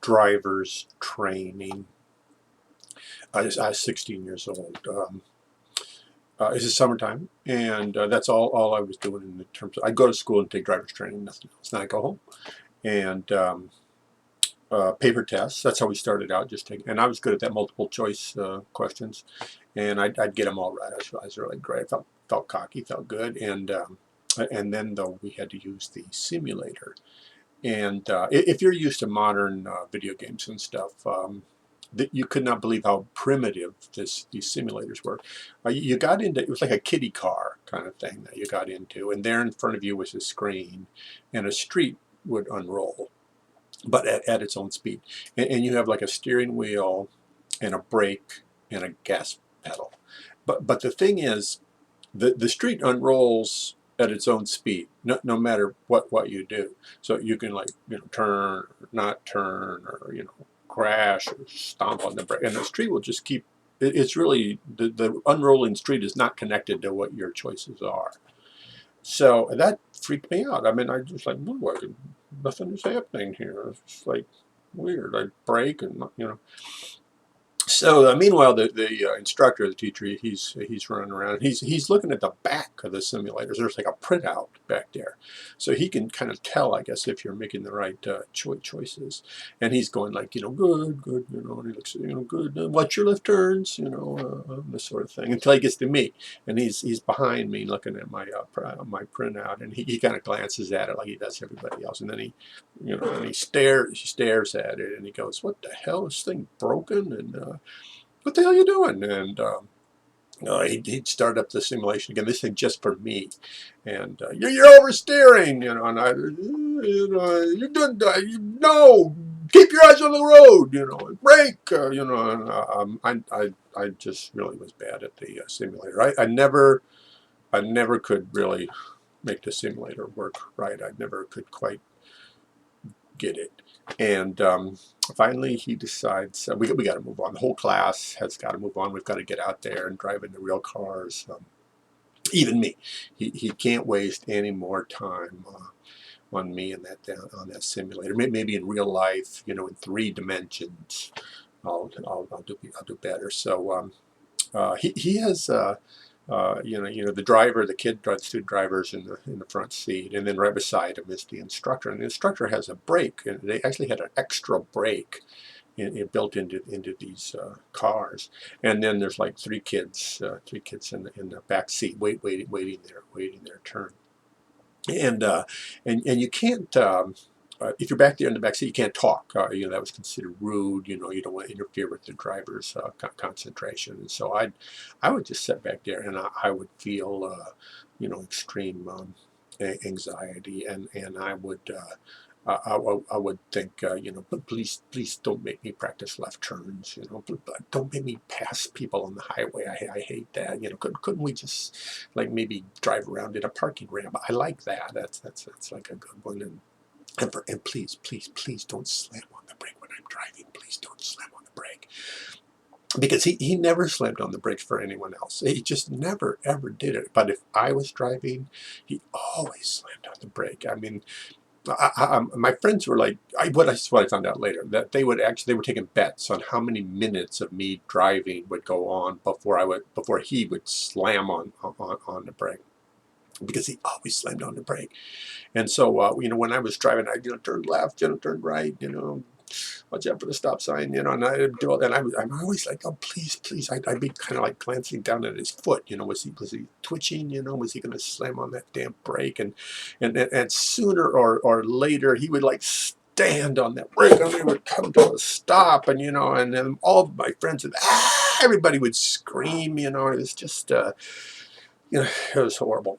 driver's training. I was 16 years old. It's summertime, and that's all I was doing in terms of, I'd go to school and take driver's training, nothing else. Then I go home and paper tests. That's how we started out, just taking, and I was good at that multiple choice questions, and I'd get them all right. I was really great. I felt cocky, felt good, and then though we had to use the simulator. And if you're used to modern video games and stuff, that you could not believe how primitive these simulators were. You got into, it was like a kiddie car kind of thing that you got into, and there in front of you was a screen, and a street would unroll, but at its own speed. And you have like a steering wheel and a brake and a gas pedal. But the thing is, the street unrolls at its own speed, no matter what you do. So you can, like, turn or not turn, or crash or stomp on the brake, and the street will just keep. It's really the unrolling street is not connected to what your choices are. So that freaked me out. I mean, I just like, what? Nothing is happening here. It's like weird. I brake and. So meanwhile, the instructor, the teacher, he's running around. He's looking at the back of the simulators. There's like a printout back there, so he can kind of tell, I guess, if you're making the right choices. And he's going like, good, and he looks, good. Watch your left turns, this sort of thing. Until he gets to me, and he's behind me looking at my my printout, and he kind of glances at it like he does everybody else, and then and he stares at it, and he goes, "What the hell? Is this thing broken?" And what the hell are you doing? And he'd start up the simulation again. This thing just for me, and you're oversteering, and you're doing, no, keep your eyes on the road, brake, and I just really was bad at the simulator. I never could really make the simulator work right. I never could quite get it. And finally he decides we got to move on. The whole class has got to move on. We've got to get out there and drive in the real cars. Even me, he can't waste any more time on me in on that simulator. Maybe in real life, in 3 dimensions, I'll do better. So he has. The driver, the kid, the student driver's in the front seat, and then right beside him is the instructor. And the instructor has a brake, and they actually had an extra brake built into these cars. And then there's like 3 kids in the back seat, waiting their turn. And you can't. If you're back there in the back seat, you can't talk. That was considered rude. You don't want to interfere with the driver's concentration. And so I would just sit back there, and I would feel, extreme anxiety, and I would. I would think, but please don't make me practice left turns. Don't make me pass people on the highway. I hate that. Couldn't we just like maybe drive around in a parking ramp? I like that. That's like a good one. And please don't slam on the brake when I'm driving. Please don't slam on the brake. Because he never slammed on the brakes for anyone else. He just never, ever did it. But if I was driving, he always slammed on the brake. I mean, my friends were like, what I found out later, that they were taking bets on how many minutes of me driving would go on before he would slam on the brake. Because he always slammed on the brake. And so, when I was driving, I'd, turn left, turn right, watch out for the stop sign, and I'd do all that. And I'm always like, oh, please. I'd be kind of like glancing down at his foot, was he twitching, was he going to slam on that damn brake? And sooner or later, he would like stand on that brake, and we would come to a stop, and then all of my friends would, everybody would scream, it was just, it was horrible.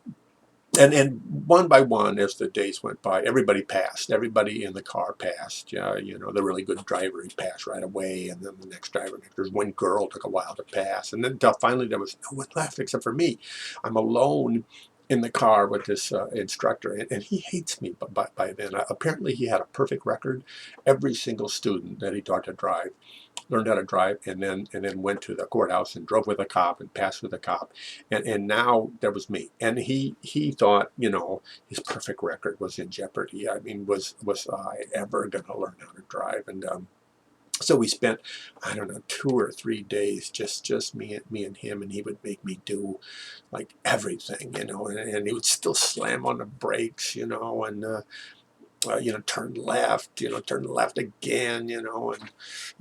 And one by one, as the days went by, everybody passed. Everybody in the car passed. The really good driver, he passed right away, and then the next driver. There's one girl took a while to pass, and then finally there was no one left except for me. I'm alone in the car with this instructor, and he hates me by then. Apparently, he had a perfect record. Every single student that he taught to drive learned how to drive, and then went to the courthouse and drove with a cop and passed with a cop, and now there was me, and he thought, his perfect record was in jeopardy. I mean, was I ever going to learn how to drive? And so we spent, I don't know, 2 or 3 days, just me and him, and he would make me do like everything, and he would still slam on the brakes, and turn left, turn left again, and we're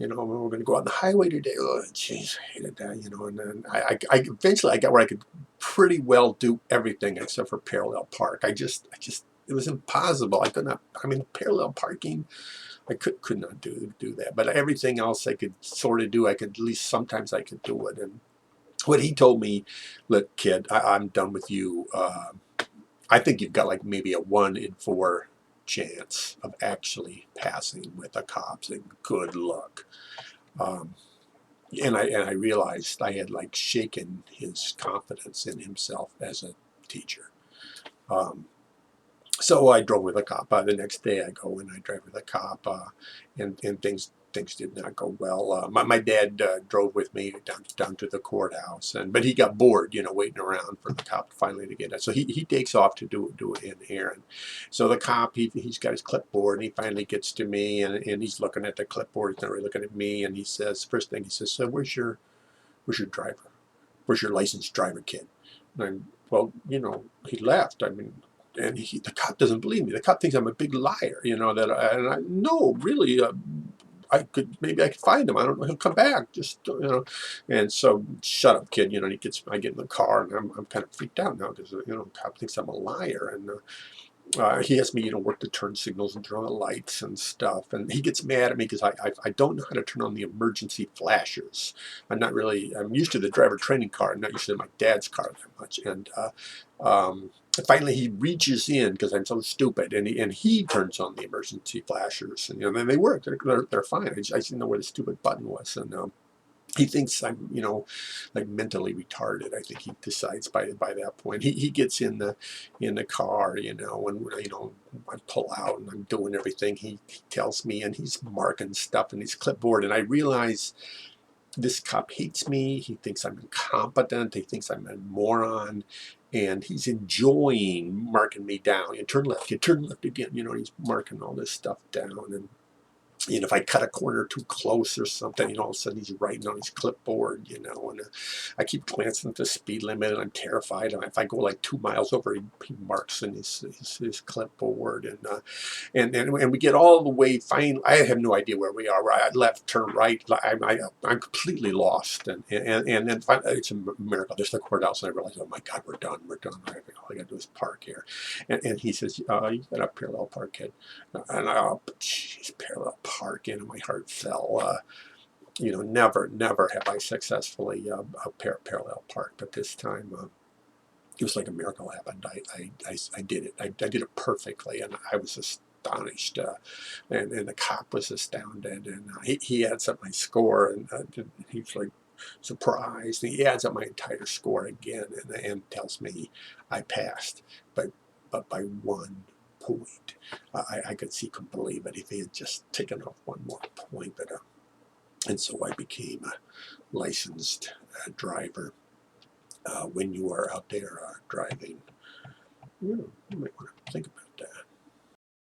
going to go on the highway today. Oh, jeez, I hated that, and then I eventually I got where I could pretty well do everything except for parallel park. I just, it was impossible. I could not. I mean, parallel parking, I could not do that. But everything else I could sort of do. I could, at least sometimes I could do it. And what he told me, look, kid, I'm done with you. I think you've got like maybe a 1 in 4 chance of actually passing with the cops, and good luck. And I realized I had like shaken his confidence in himself as a teacher. So I drove with a cop. The next day I go and I drive with a cop, and things did not go well. My dad drove with me down to the courthouse, but he got bored, waiting around for the cop finally to get it. So he takes off to do an errand. So the cop, he's got his clipboard, and he finally gets to me, and he's looking at the clipboard. He's not really looking at me, and he says, first thing he says, so where's your driver? Where's your licensed driver, kid? And I'm, well, he left. I mean, and the cop doesn't believe me. The cop thinks I'm a big liar, no, really, maybe I could find him. I don't know. He'll come back. Just, And so, shut up, kid. I get in the car, and I'm kind of freaked out now because, the cop thinks I'm a liar. And he has me, work the turn signals and turn on the lights and stuff. And he gets mad at me because I don't know how to turn on the emergency flashers. I'm used to the driver training car. I'm not used to my dad's car that much. And finally he reaches in because I'm so stupid, and he turns on the emergency flashers. And, then they work. They're fine. I just didn't know where the stupid button was. And he thinks I'm, like mentally retarded. I think he decides by that point. He gets in the car, when I pull out and I'm doing everything he tells me, and he's marking stuff in his clipboard, and I realize this cop hates me. He thinks I'm incompetent. He thinks I'm a moron, and he's enjoying marking me down. You turn left again. He's marking all this stuff down, and if I cut a corner too close or something, all of a sudden he's writing on his clipboard, and I keep glancing at the speed limit, and I'm terrified. And if I go like 2 miles over, he marks in his clipboard, and we get all the way. Fine, I have no idea where we are. Right, left, turn right. I'm completely lost, and then finally, it's a miracle. There's the courthouse, and I realize, oh my God, we're done. All I got to do is park here. And he says, you got a parallel park, kid. And geez, parallel park, and my heart fell. Never have I successfully parallel park, but this time it was like a miracle happened. I did it. I did it perfectly, and I was astonished, and the cop was astounded, and he adds up my score, and he's like surprised. And he adds up my entire score again, and tells me I passed, but by 1 point. I could see, couldn't believe it if he had just taken off 1 more point. But and so I became a licensed driver. When you are out there driving, you might want to think about it.